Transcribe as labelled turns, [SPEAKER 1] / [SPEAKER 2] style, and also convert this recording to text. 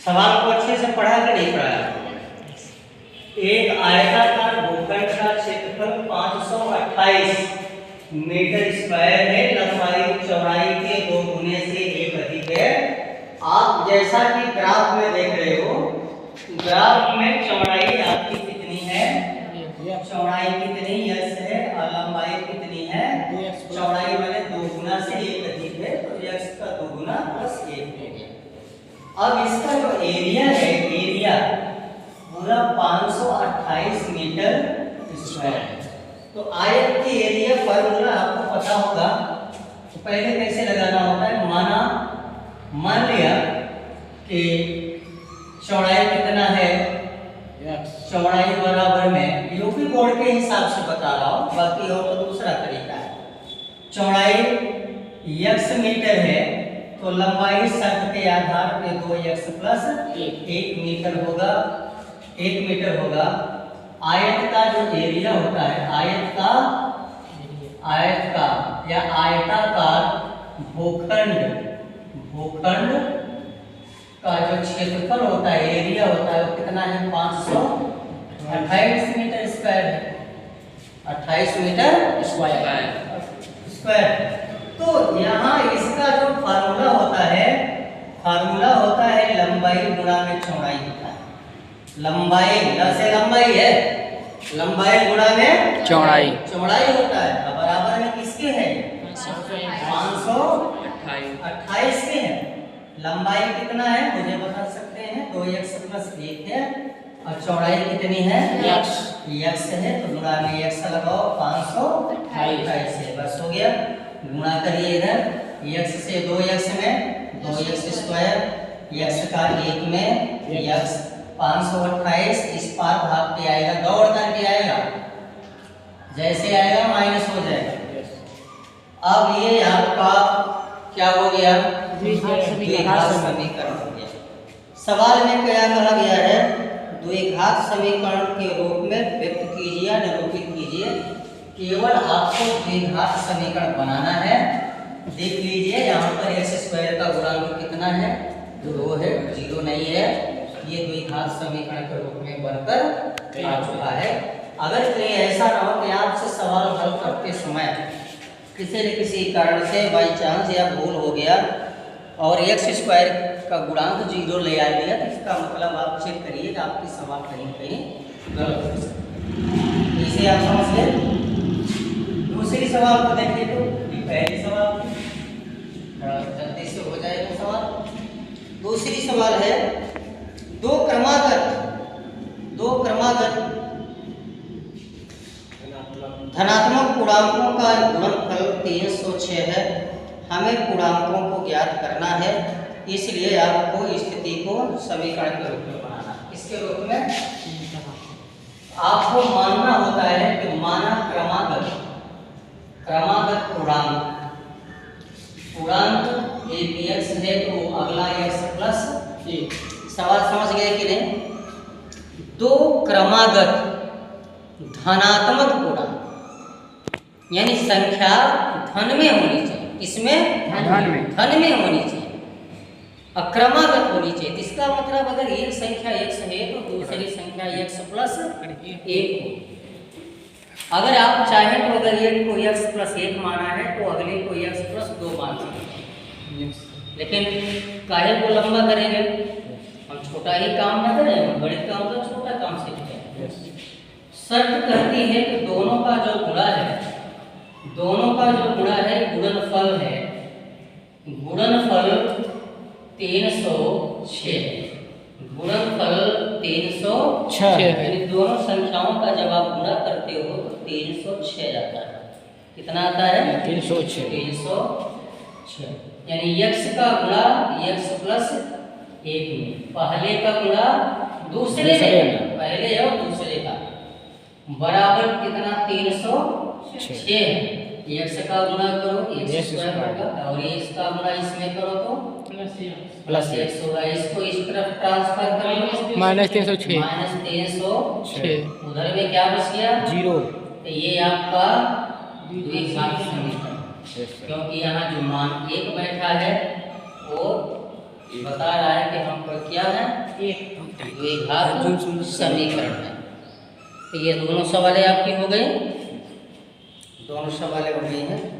[SPEAKER 1] सवाल को अच्छे से पढ़ा के नहीं पढ़ाया। एक आयताकार भूखंड का क्षेत्रफल 528 मीटर स्क्वायर है, लंबाई चौड़ाई के 2 गुने से 1 अधिक है। आप जैसा कि ग्राफ में देख रहे हो, ग्राफ में चौड़ाई आपकी कितनी है, चौड़ाई कितनी x है और लंबाई कितनी है, चौड़ाई मैंने 2 गुना से 1 अधिक है, तो x का 2 गुना प्लस 1 हो गया। अब इसका जो एरिया है, एरिया पूरा 528 मीटर स्क्वायर है। तो आयत की एरिया फॉर्मूला आपको पता होगा, तो पहले कैसे लगाना होता है। मान लिया कि चौड़ाई कितना है, चौड़ाई बराबर में यूपी बोर्ड के हिसाब से बता रहा हूँ, बाकी और तो दूसरा तरीका है। चौड़ाई x मीटर है तो लंबाई शर्त के आधार पे 2x प्लस 1 मीटर होगा, 1 मीटर होगा। आयत का जो एरिया होता है, आयत का या आयताकार भूखंड का जो क्षेत्रफल होता है, एरिया होता है, वो कितना है, 528 मीटर स्क्वायर है, 28 मीटर स्क्वायर। तो यहाँ इसका जो फार्मूला होता है लंबाई गुणा में चौड़ाई होता है। लंबाई से लंबाई है, लंबाई गुणा में चौड़ाई होता है। अब बराबर में किसके है, 528 के है। लंबाई कितना है मुझे बता सकते हैं, 2x प्लस 1 है, और चौड़ाई कितनी है, x है, तो गुणा में x लगाओ, 528 है, बस हो गया। गुणा करिए इधर, x से 2x में 2x स्क्वायर, x का 1 में x, 528 इस पार भाग के आएगा, दौड़ करके आएगा, जैसे आएगा माइनस हो जाएगा। अब ये आपका क्या हो गया, द्विघात समीकरण हो गया। सवाल में क्या कहा गया है, द्विघात समीकरण के रूप में व्यक्त कीजिए या निरूपित कीजिए। केवल आपको द्विघात समीकरण बनाना है। देख लीजिए यहाँ पर x स्क्वायर का गुणांक कितना है, 2 है, 0 नहीं है। ये द्विघात समीकरण के रूप में बनकर आ चुका है। अगर कहीं ऐसा ना हो कि आपसे सवाल हल करते समय किसी न किसी कारण से बाई चांस या भूल हो गया और x स्क्वायर का गुणांक 0 ले आ गया, तो इसका मतलब आप चेक करिए कि आपकी सवाल कहीं गलत हो सकती है। इसे आप समझ गए। दूसरी सवाल को देखिए, तो पहली सवाल जल्दी से हो जाएगा सवाल। दूसरी सवाल है, दो क्रमागत धनात्मक पूर्णांकों का गुणनफल 306 है। हमें पूर्णांकों को ज्ञात करना है, इसलिए आपको स्थिति को समीकरण के रूप में बनाना है। इसके रूप में आपको मानना होता है कि माना क्रमागत पूर्णांक एक x है तो अगला x प्लस 1। सवाल समझ गए कि नहीं। दो क्रमागत धनात्मक पूर्णांक यानी संख्या धन में होनी चाहिए, किसमें, धन में होनी चाहिए, अक्रमागत होनी चाहिए। इसका मतलब अगर एक संख्या x है तो दूसरी संख्या x प्लस 1 हो। अगर आप चाहें तो अगर एक को x प्लस 1 माना है तो अगले को x प्लस 2 मान सकते हैं, लेकिन काहे को लंबा करेंगे, हम छोटा ही काम न करें, हम बड़े काम का छोटा काम सीखते हैं। शर्त कहती है कि दोनों का जो गुणा है गुणनफल है, गुणनफल 306, गुणनफल 306 यानी दोनों संख्याओं का जब आप गुणा करते हो तो 306 आता है। कितना आता है, 306 यानी x का गुणा x प्लस 1 में, पहले का गुणा दूसरे में, पहले और दूसरे का बराबर कितना, 306। x का गुणा करो x स्क्वायर होगा, और इसका गुणा इसमें करो तो प्लस x होगा। इसको इस तरफ ट्रांसफर करो,
[SPEAKER 2] माइनस 306,
[SPEAKER 1] उधर में क्या बच गया,
[SPEAKER 2] 0।
[SPEAKER 1] तो ये आपका द्विघात समीकरण, क्योंकि यहाँ जो मान 1 बैठा है वो बता रहा है कि हम पर क्या है,
[SPEAKER 2] एक द्विघात समीकरण है। तो ये दोनों सवालें आपकी हो गई, दोनों सवालें हो गई हैं।